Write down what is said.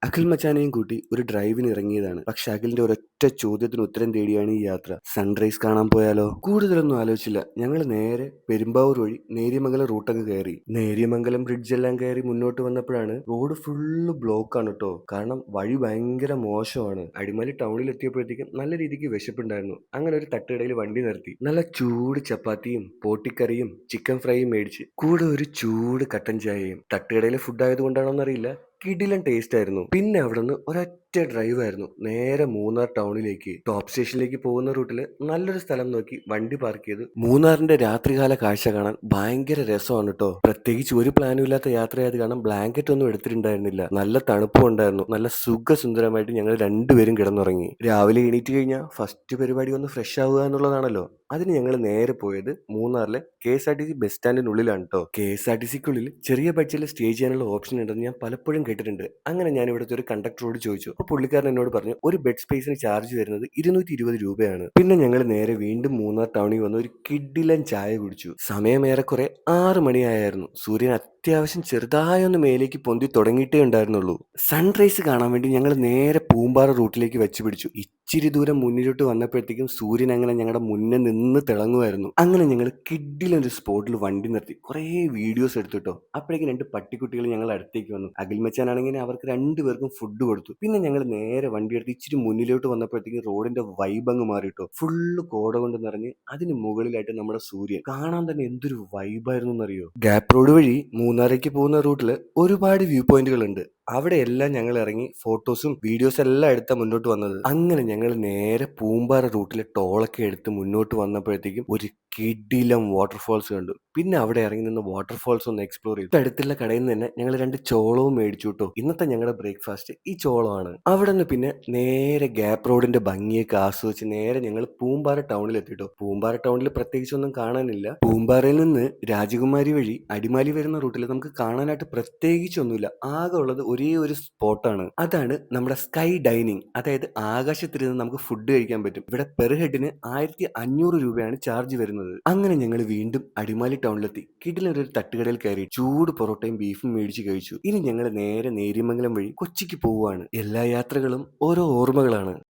അഖിൽ മച്ചാനെയും കൂട്ടി ഒരു ഡ്രൈവിന് ഇറങ്ങിയതാണ്. പക്ഷെ അഖിലിന്റെ ഒരൊറ്റ ചോദ്യത്തിന് ഉത്തരം തേടിയാണ് ഈ യാത്ര. സൺറൈസ് കാണാൻ പോയാലോ? കൂടുതലൊന്നും ആലോചിച്ചില്ല. ഞങ്ങൾ നേരെ പെരുമ്പാവൂർ വഴി നേര്യമംഗലം റൂട്ടങ്ങ് കയറി. നേര്യമംഗലം ബ്രിഡ്ജ് എല്ലാം കയറി മുന്നോട്ട് വന്നപ്പോഴാണ് റോഡ് ഫുള്ള് ബ്ലോക്ക് ആണ് കേട്ടോ. കാരണം വഴി ഭയങ്കര മോശമാണ്. അടിമാലി ടൗണിൽ എത്തിയപ്പോഴത്തേക്കും നല്ല രീതിക്ക് വിശപ്പുണ്ടായിരുന്നു. അങ്ങനെ ഒരു തട്ടുകടയിൽ വണ്ടി നിർത്തി. നല്ല ചൂട് ചപ്പാത്തിയും പോട്ടിക്കറിയും ചിക്കൻ ഫ്രൈയും മേടിച്ച് കൂടെ ഒരു ചൂട് കട്ടൻ ചായയും. തട്ടുകടയിലെ ഫുഡ് ആയതുകൊണ്ടാണോ എന്നറിയില്ല, കിടിലൻ ടേസ്റ്റ് ആയിരുന്നു. പിന്നെ അവിടെ നിന്ന് ഒരൊറ്റ ഡ്രൈവ് ആയിരുന്നു നേരെ മൂന്നാർ ടൗണിലേക്ക്. ടോപ്പ് സ്റ്റേഷനിലേക്ക് പോകുന്ന റൂട്ടിൽ നല്ലൊരു സ്ഥലം നോക്കി വണ്ടി പാർക്ക് ചെയ്ത് മൂന്നാറിന്റെ രാത്രികാല കാഴ്ച കാണാൻ ഭയങ്കര രസമാണ് കേട്ടോ. പ്രത്യേകിച്ച് ഒരു പ്ലാനും ഇല്ലാത്ത യാത്രയായത് കാരണം ബ്ലാങ്കറ്റ് ഒന്നും എടുത്തിട്ടുണ്ടായിരുന്നില്ല. നല്ല തണുപ്പും ഉണ്ടായിരുന്നു. നല്ല സുഖസുന്ദരമായിട്ട് ഞങ്ങൾ രണ്ടുപേരും കിടന്നുറങ്ങി. രാവിലെ എണീറ്റ് കഴിഞ്ഞാൽ ഫസ്റ്റ് പരിപാടി ഒന്ന് ഫ്രഷ് ആവുക എന്നുള്ളതാണല്ലോ. അതിന് ഞങ്ങൾ നേരെ പോയത് മൂന്നാറിലെ KSRTC ബസ് സ്റ്റാൻഡിനുള്ളിലാണ് കേട്ടോ. KSRTCക്കുള്ളിൽ ചെറിയ ബഡ്ജറ്റിൽ സ്റ്റേ ചെയ്യാനുള്ള ഓപ്ഷൻ ഉണ്ടെന്ന് ഞാൻ പലപ്പോഴും കേട്ടിട്ടുണ്ട്. അങ്ങനെ ഞാൻ ഇവിടുത്തെ ഒരു കണ്ടക്ടറോട് ചോദിച്ചു. അപ്പോൾ പുള്ളിക്കാരൻ എന്നോട് പറഞ്ഞു ഒരു ബെഡ് സ്പേസിന് ചാർജ് വരുന്നത് 220 രൂപയാണ്. പിന്നെ ഞങ്ങൾ നേരെ വീണ്ടും മൂന്നാർ ടൗണിൽ വന്ന് ഒരു കിഡിലൻ ചായ കുടിച്ചു. സമയം ഏറെക്കുറെ 6 മണിയായിരുന്നു. സൂര്യൻ അത്യാവശ്യം ചെറുതായൊന്ന് മേലേക്ക് പൊന്തി തുടങ്ങിയിട്ടേ ഉണ്ടായിരുന്നുള്ളൂ. സൺറൈസ് കാണാൻ വേണ്ടി ഞങ്ങൾ നേരെ പൂമ്പാറ റൂട്ടിലേക്ക് വെച്ച് പിടിച്ചു. ഇച്ചിരി ദൂരം മുന്നിലോട്ട് വന്നപ്പോഴത്തേക്കും സൂര്യൻ അങ്ങനെ ഞങ്ങളുടെ മുന്നേ നിന്ന് തിളങ്ങുമായിരുന്നു. അങ്ങനെ ഞങ്ങൾ കിഡിലൊരു സ്പോട്ടിൽ വണ്ടി നിർത്തി കുറേ വീഡിയോസ് എടുത്തിട്ടോ. അപ്പോഴേക്കും 2 പട്ടിക്കുട്ടികൾ ഞങ്ങൾ അടുത്തേക്ക് വന്നു. അഖിൽ മച്ചാനാണെങ്കിൽ അവർക്ക് രണ്ടുപേർക്കും ഫുഡ് കൊടുത്തു. പിന്നെ ഞങ്ങൾ നേരെ വണ്ടി എടുത്ത് ഇച്ചിരി മുന്നിലോട്ട് വന്നപ്പോഴത്തേക്കും റോഡിന്റെ വൈബ് അങ്ങ് മാറിട്ടോ. ഫുള്ള് കോട കൊണ്ട് നിറഞ്ഞ് അതിന് മുകളിലായിട്ട് നമ്മുടെ സൂര്യൻ കാണാൻ തന്നെ എന്തൊരു വൈബായിരുന്നു എന്നറിയോ. ഗ്യാപ്പ് റോഡ് വഴി മൂന്നാറേക്ക് പോകുന്ന റൂട്ടിൽ ഒരുപാട് വ്യൂ പോയിന്റുകൾ ഉണ്ട്. അവിടെയെല്ലാം ഞങ്ങൾ ഇറങ്ങി ഫോട്ടോസും വീഡിയോസും എല്ലാം എടുത്താ മുന്നോട്ട് വന്നത്. അങ്ങനെ ഞങ്ങൾ നേരെ പൂമ്പാറ റൂട്ടിലെ ടോളൊക്കെ എടുത്ത് മുന്നോട്ട് വന്നപ്പോഴത്തേക്കും ഒരു കിടിലം വാട്ടർഫോൾസ് കണ്ടു. പിന്നെ അവിടെ ഇറങ്ങി നിന്ന് വാട്ടർഫോൾസ് ഒന്ന് എക്സ്പ്ലോർ ചെയ്തു. അടുത്തുള്ള കടയിൽ നിന്ന് തന്നെ ഞങ്ങൾ 2 ചോളവും മേടിച്ചു കേട്ടോ. ഇന്നത്തെ ഞങ്ങളുടെ ബ്രേക്ക്ഫാസ്റ്റ് ഈ ചോളമാണ്. അവിടെ നിന്ന് പിന്നെ നേരെ ഗ്യാപ്പ് റോഡിന്റെ ഭംഗിയൊക്കെ ആസ്വദിച്ച് നേരെ ഞങ്ങൾ പൂമ്പാറ ടൗണിൽ എത്തിട്ടോ. പൂമ്പാറ ടൗണിൽ പ്രത്യേകിച്ചൊന്നും കാണാനില്ല. പൂമ്പാറയിൽ നിന്ന് രാജകുമാരി വഴി അടിമാലി വരുന്ന റൂട്ടിൽ നമുക്ക് കാണാനായിട്ട് പ്രത്യേകിച്ചൊന്നുമില്ല. ആകെ ഉള്ളത് ഒരേ ഒരു സ്പോട്ടാണ്. അതാണ് നമ്മുടെ സ്കൈ ഡൈനിങ്. അതായത് ആകാശത്തിരുന്ന് നമുക്ക് ഫുഡ് കഴിക്കാൻ പറ്റും. ഇവിടെ പെർ ഹെഡിന് 1500 രൂപയാണ് ചാർജ് വരുന്നത്. അങ്ങനെ ഞങ്ങൾ വീണ്ടും അടിമാലി ടൗണിലെത്തി. കിടിലൊരു തട്ടുകടയിൽ കയറി ചൂട് പൊറോട്ടയും ബീഫും മേടിച്ച് കഴിച്ചു. ഇനി ഞങ്ങൾ നേരെ നേര്യമംഗലം വഴി കൊച്ചിക്ക് പോവുകയാണ്. എല്ലാ യാത്രകളും ഓരോ ഓർമ്മകളാണ്.